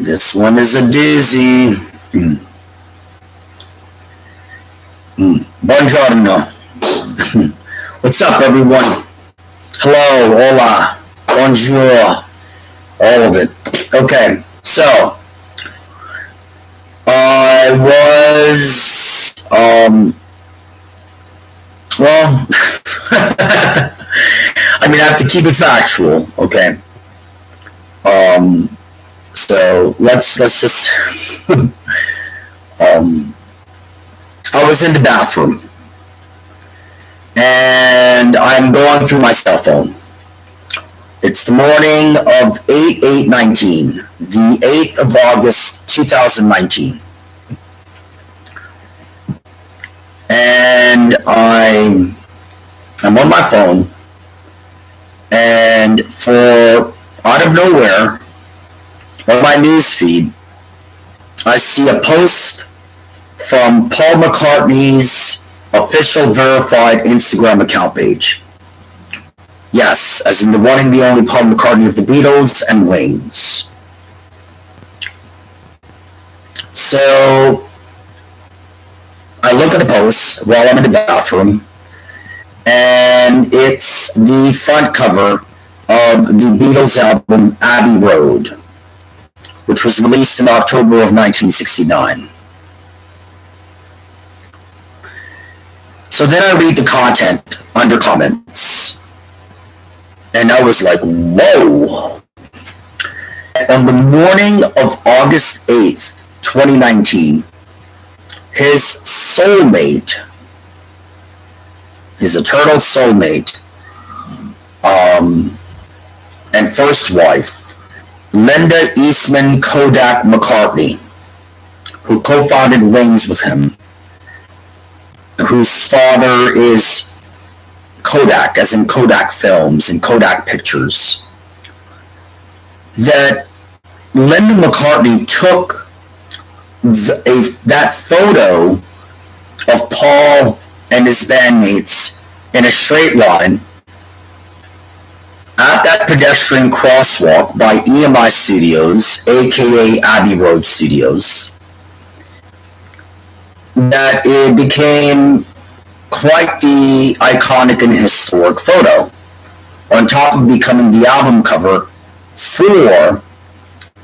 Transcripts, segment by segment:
This one is a doozy. Buongiorno. What's up, everyone? Hello, hola, bonjour, all of it. Okay, so I was, well, I mean, I have to keep it factual, okay? So let's just, I was in the bathroom, and I'm going through my cell phone. It's the morning of 8/8/19, the 8th of August, 2019. And I'm on my phone, and out of nowhere, on my news feed, I see a post from Paul McCartney's official verified Instagram account page. Yes, as in the one and the only Paul McCartney of the Beatles and Wings. So I look at the post while I'm in the bathroom, and it's the front cover of the Beatles album Abbey Road, which was released in October of 1969. So then I read the content under comments, and I was like, whoa. On the morning of August 8th, 2019, his soulmate, his eternal soulmate, and first wife, Linda Eastman KODAK McCartney, who co-founded Wings with him, whose father is Kodak, as in Kodak Films and Kodak Pictures, that Linda McCartney took that photo of Paul and his bandmates in a straight line at that pedestrian crosswalk by EMI Studios, aka Abbey Road Studios, that it became quite the iconic and historic photo, on top of becoming the album cover for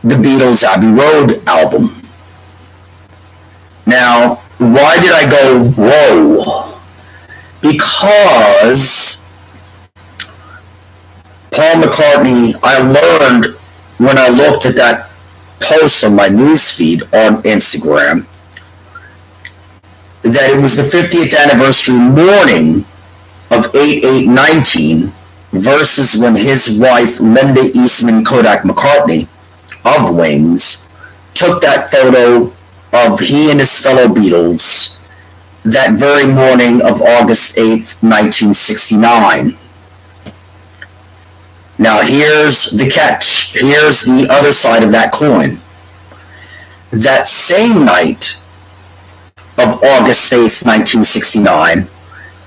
the Beatles' Abbey Road album. Now, why did I go, whoa? Because Paul McCartney, I learned when I looked at that post on my newsfeed on Instagram, that it was the 50th anniversary morning of 8/8/19 versus when his wife, Linda Eastman KODAK McCartney of Wings, took that photo of he and his fellow Beatles that very morning of August 8th, 1969. Now here's the catch. Here's the other side of that coin. That same night of August 8th, 1969,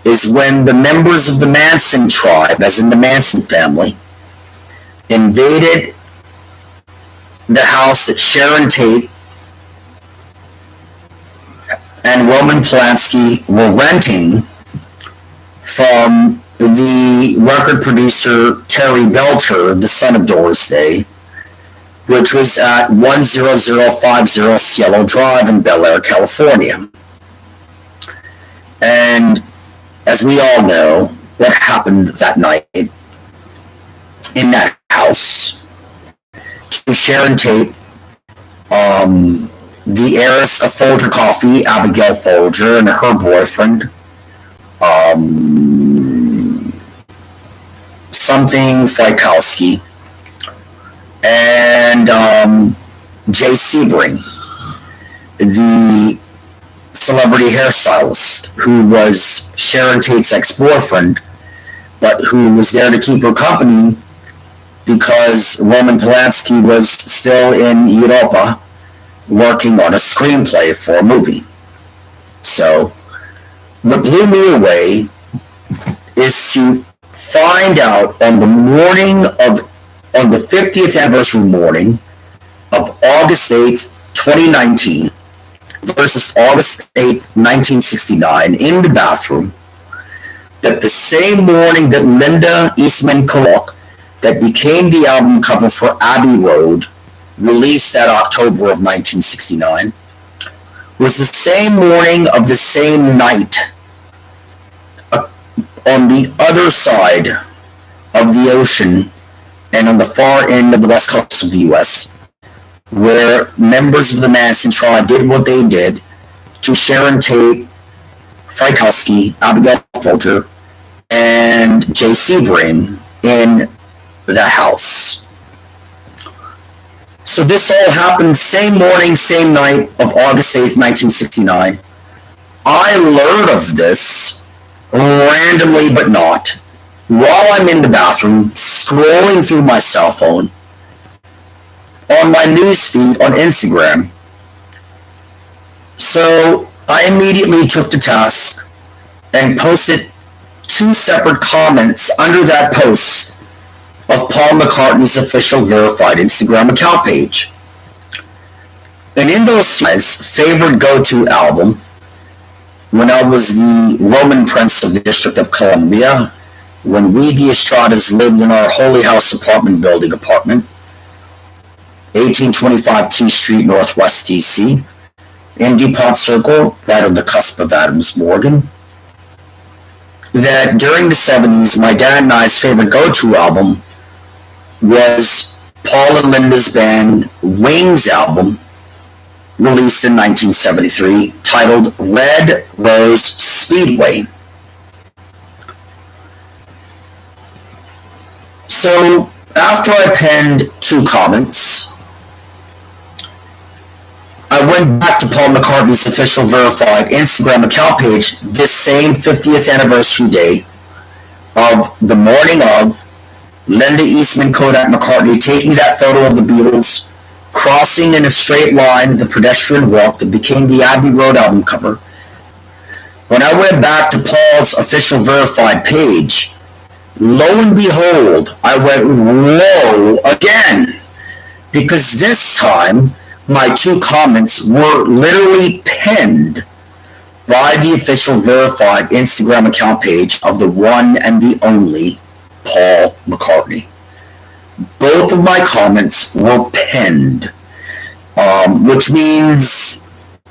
is when the members of the Manson tribe, as in the Manson family, invaded the house that Sharon Tate and Roman Polanski were renting from the record producer Terry Belcher, the son of Doris Day, which was at 10050 Cielo Drive in Bel Air, California. And as we all know, what happened that night in that house to Sharon Tate, the heiress of Folger Coffee, Abigail Folger, and her boyfriend, something Frykowski, and Jay Sebring, the celebrity hairstylist who was Sharon Tate's ex-boyfriend, but who was there to keep her company because Roman Polanski was still in Europa working on a screenplay for a movie. So what blew me away is to find out on the 50th anniversary morning of August 8th, 2019 versus August 8th, 1969 in the bathroom, that the same morning that Linda Eastman COINCIDENTLY, that became the album cover for Abbey Road, released that October of 1969, was the same morning of the same night on the other side of the ocean and on the far end of the west coast of the U.S., where members of the Manson tribe did what they did to Sharon Tate, Frykowski, Abigail Folger, and Jay Sebring in the house. So this all happened same morning, same night of August 8th, 1969. I learned of this randomly, but not, while I'm in the bathroom scrolling through my cell phone on my newsfeed on Instagram. So I immediately took to task and posted 2 separate comments under that post of Paul McCartney's official verified Instagram account page. And in those, my favorite go-to album, when I was the Roman Prince of the District of Columbia, when we, the Estradas, lived in our Holy House apartment building, 1825 Key Street, Northwest DC, in DuPont Circle, right on the cusp of Adams Morgan, that during the 70s, my dad and I's favorite go-to album was Paul and Linda's band Wings album, released in 1973, titled Red Rose Speedway. So after I penned 2 comments, I went back to Paul McCartney's official verified Instagram account page this same 50th anniversary day of the morning of Linda Eastman Kodak McCartney taking that photo of the Beatles crossing in a straight line the pedestrian walk that became the Abbey Road album cover. When I went back to Paul's official verified page, lo and behold, I went whoa again, because this time my 2 comments were literally penned by the official verified Instagram account page of the one and the only Paul McCartney. Both of my comments were penned, which means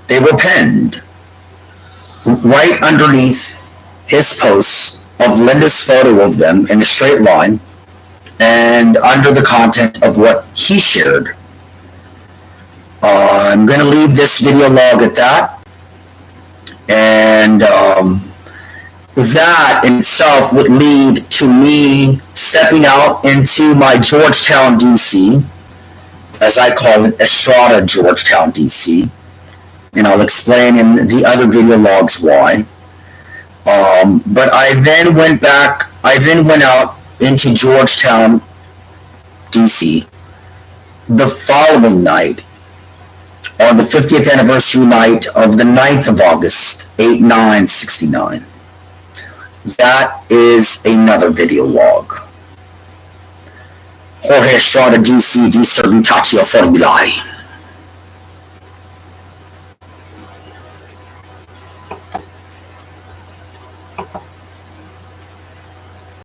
they were penned right underneath his post of Linda's photo of them in a straight line and under the content of what he shared. I'm going to leave this video log at that, and that in itself would lead to me stepping out into my Georgetown, DC, as I call it, Estrada, Georgetown, DC, and I'll explain in the other video logs why. But I then went out into Georgetown, DC, the following night, on the 50th anniversary night of the 9th of August, 8/9/69. That is another video log. Jorge Estrada, DC, di Servitatio Formulae.